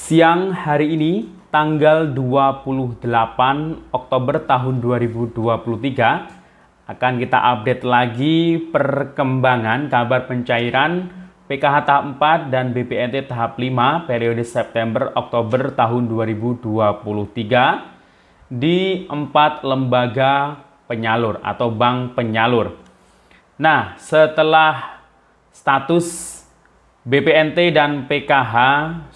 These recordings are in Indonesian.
Siang hari ini, tanggal 28 Oktober tahun 2023, akan kita update lagi perkembangan kabar pencairan PKH tahap 4 dan BPNT tahap 5 periode September-Oktober tahun 2023 di 4 lembaga penyalur atau bank penyalur. Nah, setelah status BPNT dan PKH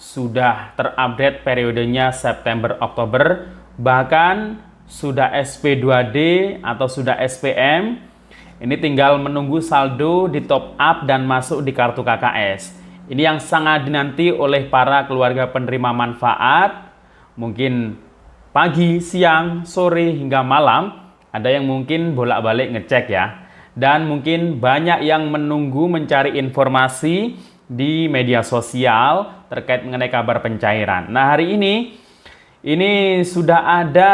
sudah terupdate periodenya September-Oktober, bahkan sudah SP2D atau sudah SPM, ini tinggal menunggu saldo di top up dan masuk di kartu KKS. Ini yang sangat dinanti oleh para keluarga penerima manfaat, mungkin pagi, siang, sore, hingga malam, ada yang mungkin bolak-balik ngecek ya. Dan mungkin banyak yang menunggu mencari informasi di media sosial terkait mengenai kabar pencairan. Nah, hari ini sudah ada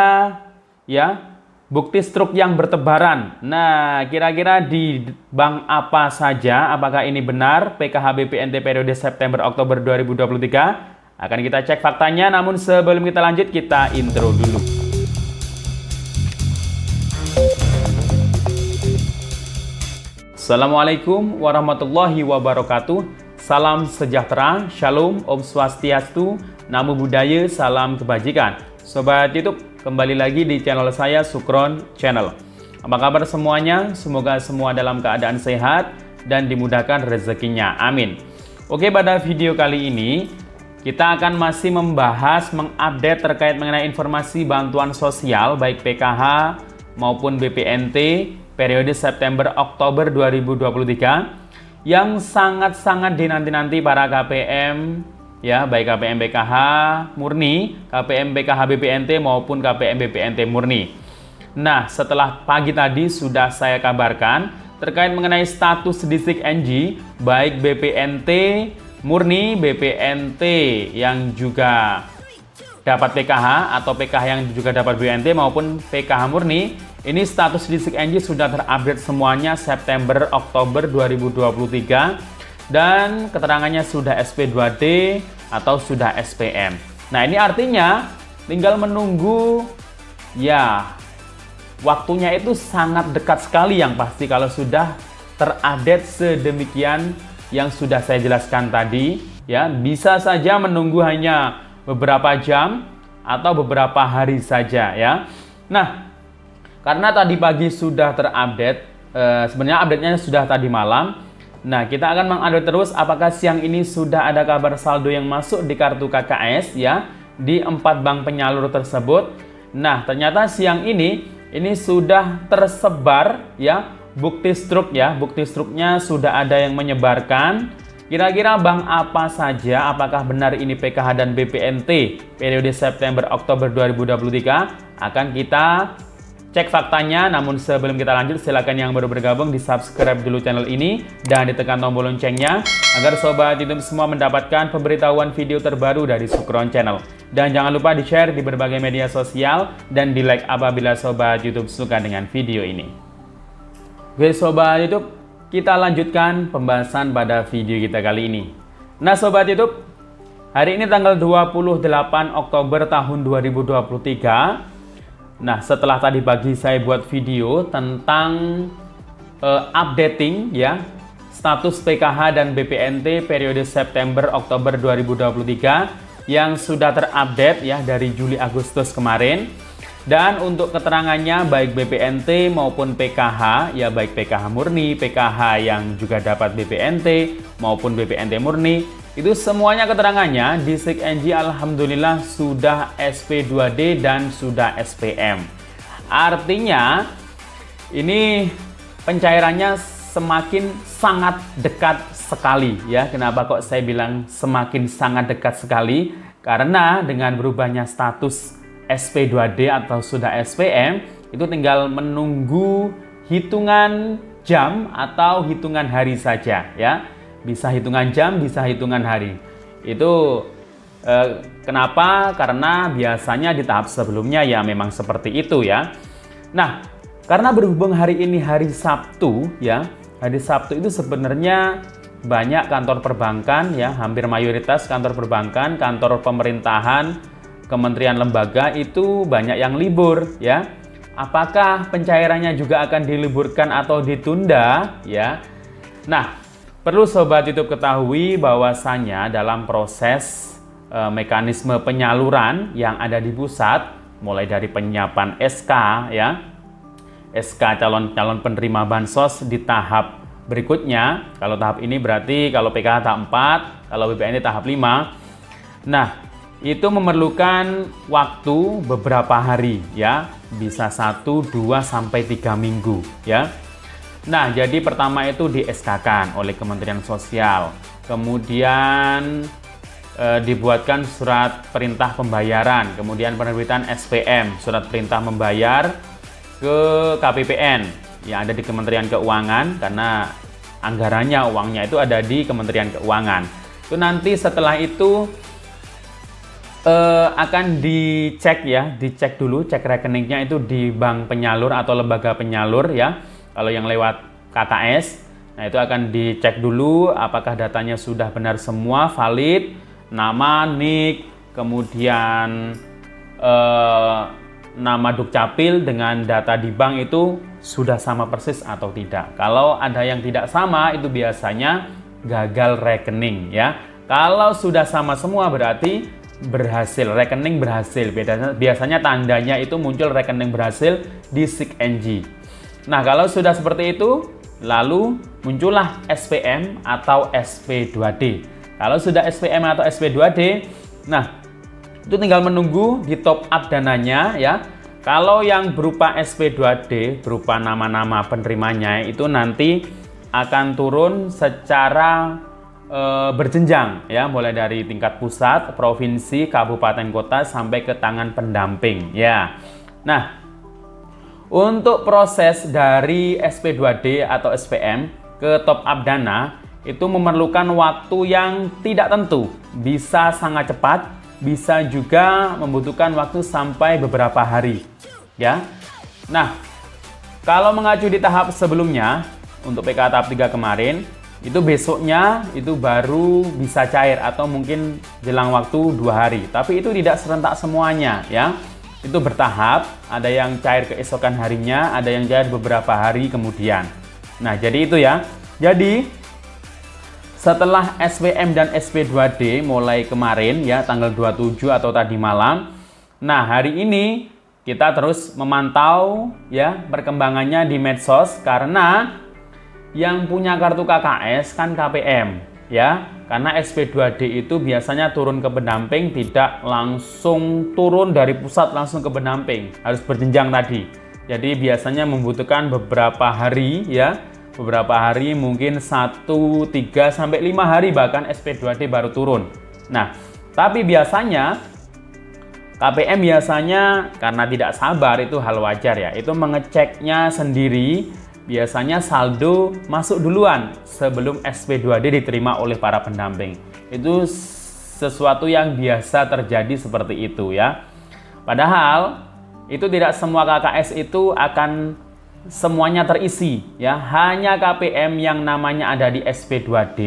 ya bukti struk yang bertebaran. Nah, kira-kira di bank apa saja? Apakah ini benar PKH BPNT periode September-Oktober 2023? Akan kita cek faktanya, namun sebelum kita lanjut, kita intro dulu. Assalamualaikum warahmatullahi wabarakatuh. Salam sejahtera, shalom, om swastiastu, namo buddhaya, salam kebajikan. Sobat YouTube, kembali lagi di channel saya, Sukron Channel. Apa kabar semuanya? Semoga semua dalam keadaan sehat dan dimudahkan rezekinya. Amin. Oke, pada video kali ini kita akan masih membahas, mengupdate terkait mengenai informasi bantuan sosial baik PKH maupun BPNT periode September-Oktober 2023 yang sangat-sangat dinanti-nanti para KPM ya, baik KPM BKH murni, KPM BKH BPNT maupun KPM BPNT murni. Nah, setelah pagi tadi sudah saya kabarkan terkait mengenai status Distrik NG baik BPNT murni, BPNT yang juga dapat PKH atau PKH yang juga dapat BPNT maupun PKH murni. Ini status Distrik NG sudah terupdate semuanya September-Oktober 2023 dan keterangannya sudah SP2D atau sudah SPM. Nah, ini artinya tinggal menunggu ya, waktunya itu sangat dekat sekali yang pasti kalau sudah terupdate sedemikian yang sudah saya jelaskan tadi ya. Bisa saja menunggu hanya beberapa jam atau beberapa hari saja ya. Nah, karena tadi pagi sudah terupdate, sebenarnya update-nya sudah tadi malam. Nah, kita akan mengupdate terus apakah siang ini sudah ada kabar saldo yang masuk di kartu KKS ya, di 4 bank penyalur tersebut. Nah, ternyata siang ini sudah tersebar ya bukti struk ya. Bukti struknya sudah ada yang menyebarkan. Kira-kira bank apa saja? Apakah benar ini PKH dan BPNT periode September-Oktober 2023? Akan kita cek faktanya, namun sebelum kita lanjut, silakan yang baru bergabung di subscribe dulu channel ini dan ditekan tombol loncengnya agar sobat YouTube semua mendapatkan pemberitahuan video terbaru dari Sukron Channel. Dan jangan lupa di share di berbagai media sosial dan di like apabila sobat YouTube suka dengan video ini. Oke sobat YouTube, kita lanjutkan pembahasan pada video kita kali ini. Nah sobat YouTube, hari ini tanggal 28 Oktober tahun 2023. Nah, setelah tadi pagi saya buat video tentang updating ya status PKH dan BPNT periode September-Oktober 2023 yang sudah terupdate ya dari Juli Agustus kemarin. Dan untuk keterangannya baik BPNT maupun PKH ya, baik PKH murni, PKH yang juga dapat BPNT maupun BPNT murni, itu semuanya keterangannya Distrik NG alhamdulillah sudah SP2D dan sudah SPM. Artinya ini pencairannya semakin sangat dekat sekali ya. Kenapa kok saya bilang semakin sangat dekat sekali? Karena dengan berubahnya status SP2D atau sudah SPM, itu tinggal menunggu hitungan jam atau hitungan hari saja ya. Bisa hitungan jam, bisa hitungan hari. Itu kenapa? Karena biasanya di tahap sebelumnya ya memang seperti itu ya. Nah, karena berhubung hari ini hari Sabtu ya, hari Sabtu itu sebenarnya banyak kantor perbankan ya, hampir mayoritas kantor perbankan, kantor pemerintahan, kementerian lembaga itu banyak yang libur ya. Apakah pencairannya juga akan diliburkan atau ditunda ya? Nah, perlu Sobat YouTube ketahui bahwasanya dalam proses mekanisme penyaluran yang ada di pusat, mulai dari penyiapan SK ya, SK calon penerima bansos di tahap berikutnya. Kalau tahap ini berarti kalau PKH tahap 4, kalau BPNT tahap 5. Nah, itu memerlukan waktu beberapa hari ya, bisa 1, 2, sampai 3 minggu ya. Nah, jadi pertama itu di SK-kan oleh Kementerian Sosial, kemudian dibuatkan surat perintah pembayaran, kemudian penerbitan SPM, surat perintah membayar ke KPPN yang ada di Kementerian Keuangan, karena anggarannya, uangnya itu ada di Kementerian Keuangan. Itu nanti setelah itu akan dicek ya, dicek dulu, cek rekeningnya itu di bank penyalur atau lembaga penyalur ya. Kalau yang lewat KKS, nah itu akan dicek dulu apakah datanya sudah benar semua, valid, nama, NIK, kemudian nama Dukcapil dengan data di bank itu sudah sama persis atau tidak. Kalau ada yang tidak sama, itu biasanya gagal rekening ya. Kalau sudah sama semua berarti berhasil, rekening berhasil. Biasanya tandanya itu muncul rekening berhasil di SIG-NG. Nah, kalau sudah seperti itu, lalu muncullah SPM atau SP2D. Kalau sudah SPM atau SP2D, nah itu tinggal menunggu di top up dananya ya. Kalau yang berupa SP2D, berupa nama-nama penerimanya, itu nanti akan turun secara berjenjang ya, mulai dari tingkat pusat, provinsi, kabupaten, kota sampai ke tangan pendamping ya. Nah, untuk proses dari SP2D atau SPM ke top up dana itu memerlukan waktu yang tidak tentu, bisa sangat cepat, bisa juga membutuhkan waktu sampai beberapa hari ya. Nah, kalau mengacu di tahap sebelumnya untuk PK tahap 3 kemarin, itu besoknya itu baru bisa cair atau mungkin jelang waktu 2 hari. Tapi itu tidak serentak semuanya ya. Itu bertahap, ada yang cair keesokan harinya, ada yang cair beberapa hari kemudian. Nah, jadi itu ya. Jadi setelah SPM dan SP2D mulai kemarin ya, tanggal 27 atau tadi malam. Nah, hari ini kita terus memantau ya perkembangannya di medsos, karena yang punya kartu KKS kan KPM ya, karena SP2D itu biasanya turun ke pendamping, tidak langsung turun dari pusat langsung ke pendamping, harus berjenjang tadi. Jadi biasanya membutuhkan beberapa hari ya, beberapa hari, mungkin 1, 3, sampai 5 hari bahkan SP2D baru turun. Nah, tapi biasanya KPM biasanya karena tidak sabar, itu hal wajar ya, itu mengeceknya sendiri. Biasanya saldo masuk duluan sebelum SP2D diterima oleh para pendamping. Itu sesuatu yang biasa terjadi seperti itu ya. Padahal itu tidak semua KKS itu akan semuanya terisi ya. Hanya KPM yang namanya ada di SP2D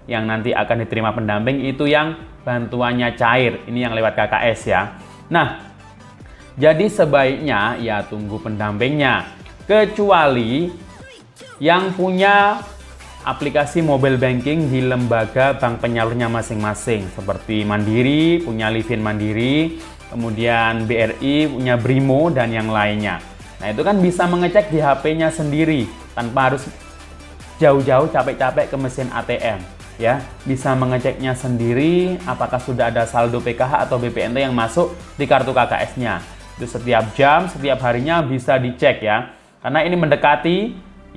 yang nanti akan diterima pendamping itu yang bantuannya cair. Ini yang lewat KKS ya. Nah, jadi sebaiknya ya tunggu pendampingnya. Kecuali yang punya aplikasi mobile banking di lembaga bank penyalurnya masing-masing, seperti Mandiri punya Livin Mandiri, kemudian BRI punya Brimo dan yang lainnya. Nah, itu kan bisa mengecek di HP-nya sendiri tanpa harus jauh-jauh capek-capek ke mesin ATM ya. Bisa mengeceknya sendiri apakah sudah ada saldo PKH atau BPNT yang masuk di kartu KKS-nya. Itu setiap jam, setiap harinya bisa dicek ya. Karena ini mendekati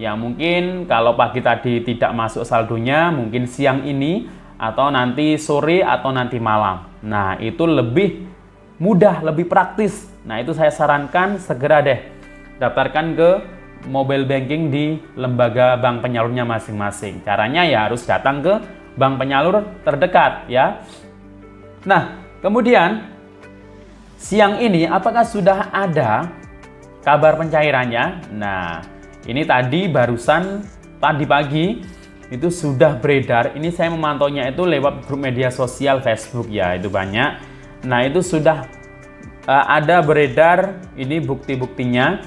ya, mungkin kalau pagi tadi tidak masuk saldonya, mungkin siang ini, atau nanti sore, atau nanti malam. Nah, itu lebih mudah, lebih praktis. Nah, itu saya sarankan segera deh daftarkan ke mobile banking di lembaga bank penyalurnya masing-masing. Caranya ya harus datang ke bank penyalur terdekat ya. Nah, kemudian siang ini apakah sudah ada kabar pencairannya? Nah, ini tadi barusan tadi pagi itu sudah beredar. Ini saya memantaunya itu lewat grup media sosial Facebook ya, itu banyak. Nah, itu sudah ada beredar ini bukti-buktinya.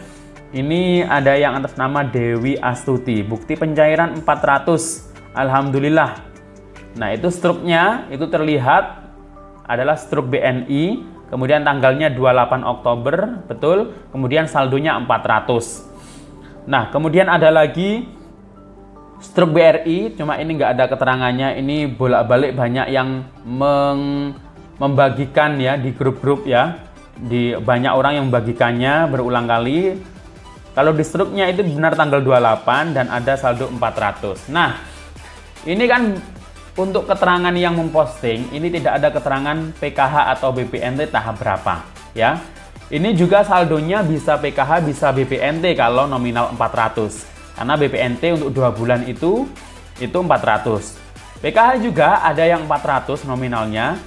Ini ada yang atas nama Dewi Astuti, bukti pencairan 400. Alhamdulillah. Nah, itu struknya itu terlihat adalah struk BNI, kemudian tanggalnya 28 Oktober, betul. Kemudian saldonya 400. Nah, kemudian ada lagi struk BRI, cuma ini nggak ada keterangannya. Ini bolak-balik banyak yang membagikan ya di grup-grup ya. Banyak orang yang membagikannya berulang kali. Kalau di struknya itu benar tanggal 28 dan ada saldo 400. Nah, ini kan untuk keterangan yang memposting, ini tidak ada keterangan PKH atau BPNT tahap berapa ya. Ini juga saldonya bisa PKH, bisa BPNT kalau nominal 400. Karena BPNT untuk 2 bulan itu 400. PKH juga ada yang 400 nominalnya.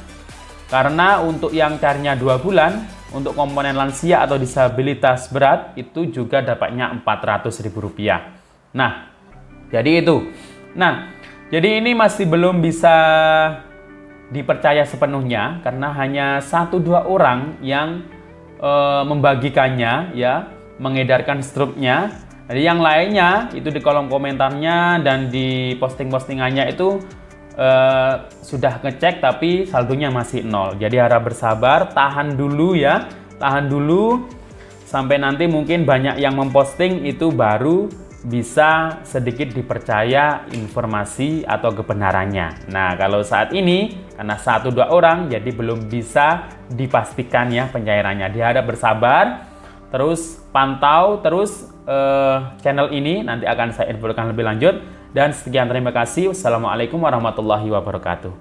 Karena untuk yang carinya 2 bulan, untuk komponen lansia atau disabilitas berat itu juga dapatnya Rp400.000. Nah, jadi itu. Nah, jadi ini masih belum bisa dipercaya sepenuhnya karena hanya 1-2 orang yang membagikannya ya, mengedarkan struknya. Jadi yang lainnya itu di kolom komentarnya dan di posting-postingannya itu sudah ngecek tapi saldonya masih 0. Jadi harap bersabar, tahan dulu ya, tahan dulu sampai nanti mungkin banyak yang memposting itu baru bisa sedikit dipercaya informasi atau kebenarannya. Nah, kalau saat ini karena 1-2 orang jadi belum bisa dipastikan ya pencairannya. Diharap bersabar, terus pantau terus channel ini, nanti akan saya infokan lebih lanjut. Dan sekian, terima kasih. Wassalamualaikum warahmatullahi wabarakatuh.